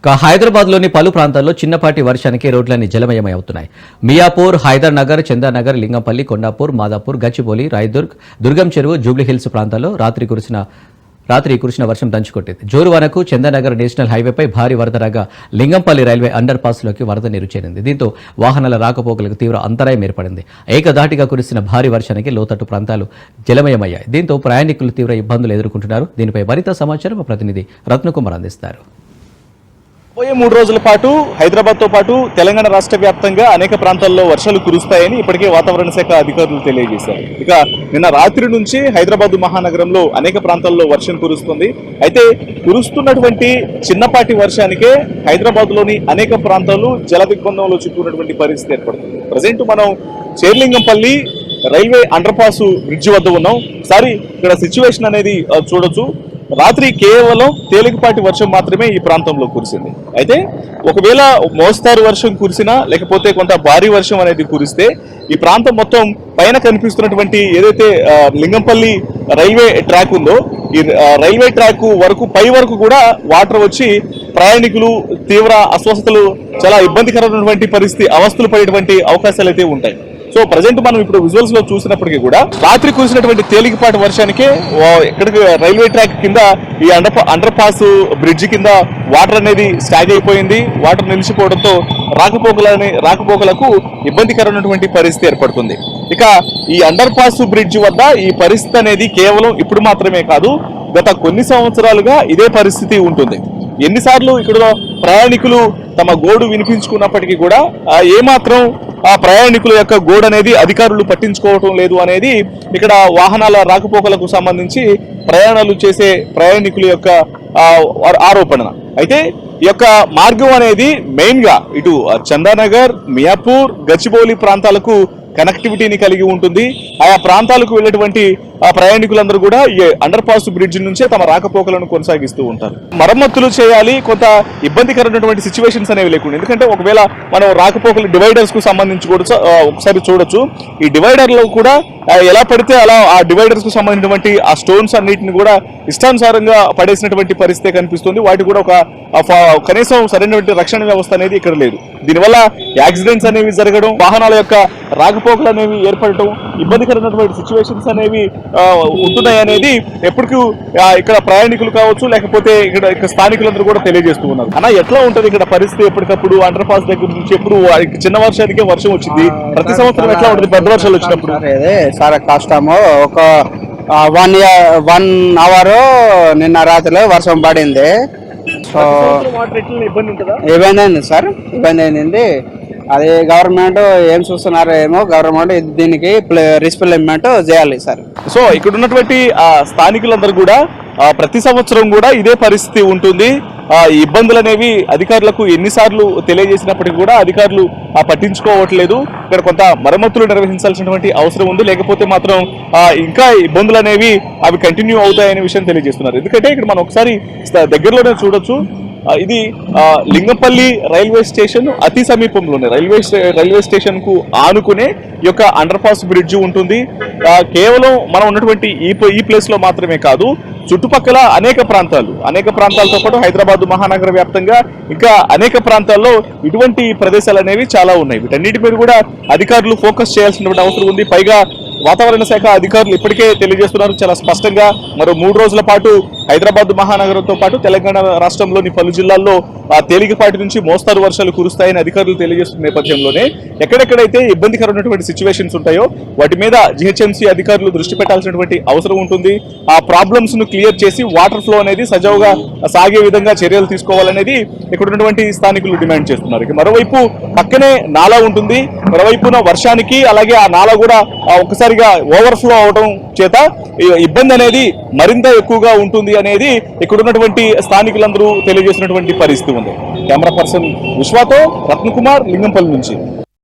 హైదరాబాద్లోని పలు ప్రాంతాల్లో చిన్నపాటి వర్షానికి రోడ్లన్నీ జలమయమై అవుతున్నాయి. మియాపూర్, హైదర్ నగర్, చందానగర్, లింగంపల్లి, కొండాపూర్, మాదాపూర్, గచ్చిబౌలి, రాయదుర్గ్, దుర్గం చెరువు, జూబ్లీహిల్స్ ప్రాంతాల్లో రాత్రి కురిసిన వర్షం దంచుకొట్టింది. జోరువానకు చందానగర్ నేషనల్ హైవేపై భారీ వరద రాగా లింగంపల్లి రైల్వే అండర్ పాస్లోకి వరద నీరు చేరింది. దీంతో వాహనాల రాకపోకలకు తీవ్ర అంతరాయం ఏర్పడింది. ఏకధాటిగా కురిసిన భారీ వర్షానికి లోతట్టు ప్రాంతాలు జలమయమయ్యాయి. దీంతో ప్రయాణికులు తీవ్ర ఇబ్బందులు ఎదుర్కొంటున్నారు. దీనిపై మరింత సమాచారం మా ప్రతినిధి రత్నకుమార్ అందిస్తారు. పోయే 3 రోజుల పాటు హైదరాబాద్తో పాటు తెలంగాణ రాష్ట్ర వ్యాప్తంగా అనేక ప్రాంతాల్లో వర్షాలు కురుస్తాయని ఇప్పటికే వాతావరణ శాఖ అధికారులు తెలియజేశారు. ఇక నిన్న రాత్రి నుంచి హైదరాబాద్ మహానగరంలో అనేక ప్రాంతాల్లో వర్షం కురుస్తుంది. అయితే కురుస్తున్నటువంటి చిన్నపాటి వర్షానికే హైదరాబాద్లోని అనేక ప్రాంతాలు జల దిగ్బంధంలో చిక్కున్నటువంటి పరిస్థితి ఏర్పడుతుంది. ప్రజెంట్ మనం Serilingampally railway under pass bridge వద్ద ఉన్నాం. సారీ, ఇక్కడ సిచ్యువేషన్ అనేది చూడొచ్చు. రాత్రి కేవలం తేలికపాటి వర్షం మాత్రమే ఈ ప్రాంతంలో కురిసింది. అయితే ఒకవేళ మోస్తారు వర్షం కురిసినా లేకపోతే కొంత భారీ వర్షం అనేది కురిస్తే ఈ ప్రాంతం మొత్తం పైన కనిపిస్తున్నటువంటి ఏదైతే లింగంపల్లి రైల్వే ట్రాక్ ఉందో ఈ రైల్వే ట్రాక్ వరకు పై వరకు కూడా వాటర్ వచ్చి ప్రయాణికులు తీవ్ర అస్వస్థతలు చాలా ఇబ్బందికరమైనటువంటి పరిస్థితి అవస్థలు పడేటువంటి అవకాశాలు అయితే ఉంటాయి. సో ప్రజెంట్ మనం ఇప్పుడు విజువల్స్ లో చూసినప్పటికీ కూడా రాత్రి కురిసినటువంటి తేలికపాటి వర్షానికే ఎక్కడికి రైల్వే ట్రాక్ కింద ఈ అండర్ పాస్ బ్రిడ్జ్ కింద వాటర్ అనేది స్టాగ్ అయిపోయింది. వాటర్ నిలిచిపోవడంతో రాకపోకలకు ఇబ్బందికరమైనటువంటి పరిస్థితి ఏర్పడుతుంది. ఇక ఈ అండర్ పాస్ బ్రిడ్జ్ వద్ద ఈ పరిస్థితి అనేది కేవలం ఇప్పుడు మాత్రమే కాదు, గత కొన్ని సంవత్సరాలుగా ఇదే పరిస్థితి ఉంటుంది. ఎన్నిసార్లు ఇక్కడ ప్రయాణికులు తమ గోడు వినిపించుకున్నప్పటికీ కూడా ఏమాత్రం ఆ ప్రయాణికుల యొక్క గోడు అనేది అధికారులు పట్టించుకోవటం లేదు అనేది ఇక్కడ వాహనాల రాకపోకలకు సంబంధించి ప్రయాణాలు చేసే ప్రయాణికుల యొక్క ఆరోపణ. అయితే ఈ యొక్క మార్గం అనేది మెయిన్ గా ఇటు చందానగర్, మియాపూర్, గచ్చిబౌలి ప్రాంతాలకు కనెక్టివిటీని కలిగి ఉంటుంది. ఆయా ప్రాంతాలకు వెళ్ళేటువంటి ప్రయాణికులందరూ కూడా ఈ అండర్ పాస్ బ్రిడ్జ్ నుంచే తమ రాకపోకలను కొనసాగిస్తూ ఉంటారు. మరమ్మతులు చేయాలి, కొంత ఇబ్బందికరమైనటువంటి సిచ్యువేషన్స్ అనేవి లేకుండా. ఎందుకంటే ఒకవేళ మనం రాకపోకలు డివైడర్స్ కు సంబంధించి కూడా ఒకసారి చూడొచ్చు. ఈ డివైడర్ లో కూడా ఎలా పడితే అలా ఆ డివైడర్స్ కు సంబంధించినటువంటి ఆ స్టోన్స్ అన్నిటిని కూడా ఇష్టానుసారంగా పడేసినటువంటి పరిస్థితి కనిపిస్తుంది. వాటి కూడా ఒక కనీసం సరైనటువంటి రక్షణ వ్యవస్థ అనేది ఇక్కడ లేదు. దీనివల్ల యాక్సిడెంట్స్ అనేవి జరగడం, వాహనాల యొక్క రాకపోకలు అనేవి ఏర్పడటం, ఇబ్బందికరమైనటువంటి సిచ్యువేషన్స్ అనేవి ఉంటున్నాయి అనేది ఎప్పటికీ ఇక్కడ ప్రయాణికులు కావచ్చు లేకపోతే ఇక్కడ స్థానికులందరూ కూడా తెలియజేస్తూ ఉన్నారు. అన్న, ఎట్లా ఉంటుంది ఇక్కడ పరిస్థితి? ఎప్పటికప్పుడు అండర్ పాస్ దగ్గర నుంచి ఎప్పుడు చిన్న వర్షానికే వర్షం వచ్చింది, ప్రతి సంవత్సరం ఎట్లా ఉంటుంది పెద్ద వర్షాలు వచ్చినప్పుడు? చాలా కష్టము. ఒక 1 అవర్ నిన్న రాత్రిలో వర్షం పడింది. సో ఇబ్బంది అయింది సార్, ఇబ్బంది అయింది. అది గవర్నమెంట్ ఏం చూస్తున్నారో ఏమో, గవర్నమెంట్ దీనికి రిస్ప్లేమెంట్ చేయాలి సార్. సో ఇక్కడ ఉన్నటువంటి స్థానికులందరూ కూడా ప్రతి సంవత్సరం కూడా ఇదే పరిస్థితి ఉంటుంది. ఇబ్బందులు అనేవి అధికారులకు ఎన్నిసార్లు తెలియజేసినప్పటికీ కూడా అధికారులు పట్టించుకోవట్లేదు. ఇక్కడ కొంత మరమ్మతులు నిర్వహించాల్సినటువంటి అవసరం ఉంది, లేకపోతే మాత్రం ఇంకా ఇబ్బందులు అనేవి అవి కంటిన్యూ అవుతాయనే విషయం తెలియజేస్తున్నారు. ఎందుకంటే ఇక్కడ మనం ఒకసారి దగ్గరలోనే చూడొచ్చు. ఇది లింగంపల్లి రైల్వే స్టేషన్ అతి సమీపంలోనే రైల్వే స్టేషన్ కు ఆనుకునే ఈ యొక్క అండర్ పాస్ బ్రిడ్జ్ ఉంటుంది. కేవలం మనం ఉన్నటువంటి ఈ ప్లేస్ లో మాత్రమే కాదు, చుట్టుపక్కల అనేక ప్రాంతాలతో పాటు హైదరాబాద్ మహానగర వ్యాప్తంగా ఇంకా అనేక ప్రాంతాల్లో ఇటువంటి ప్రదేశాలు అనేవి చాలా ఉన్నాయి. వీటన్నిటి మీద కూడా అధికారులు ఫోకస్ చేయాల్సినటువంటి అవసరం ఉంది. పైగా వాతావరణ శాఖ అధికారులు ఇప్పటికే తెలియజేస్తున్నారు చాలా స్పష్టంగా. మరో 3 రోజుల పాటు హైదరాబాద్ మహానగరంతో పాటు తెలంగాణ రాష్ట్రంలోని పలు జిల్లాల్లో తేలికపాటి నుంచి మోస్తారు వర్షాలు కురుస్తాయని అధికారులు తెలియజేస్తున్న నేపథ్యంలోనే ఎక్కడెక్కడైతే ఇబ్బందికరమైనటువంటి సిచ్యువేషన్స్ ఉంటాయో వాటి మీద జిహెచ్ఎంసీ అధికారులు దృష్టి పెట్టాల్సినటువంటి అవసరం ఉంటుంది. ఆ ప్రాబ్లమ్స్ ను క్లియర్ చేసి వాటర్ ఫ్లో అనేది సజావుగా సాగే విధంగా చర్యలు తీసుకోవాలనేది ఇక్కడ ఉన్నటువంటి స్థానికులు డిమాండ్ చేస్తున్నారు. మరోవైపు పక్కనే నాలా ఉంటుంది, మరోవైపున వర్షానికి అలాగే ఆ నాలా కూడా ఒకసారిగా ఓవర్ఫ్లో అవడం చేత ఇబ్బంది అనేది మరింత ఎక్కువగా ఉంటుంది అనేది ఇక్కడ ఉన్నటువంటి స్థానికులందరూ తెలియజేసినటువంటి పరిస్థితి ఉంది. కెమెరా పర్సన్ విశ్వాతో రత్నకుమార్, లింగంపల్లి నుంచి.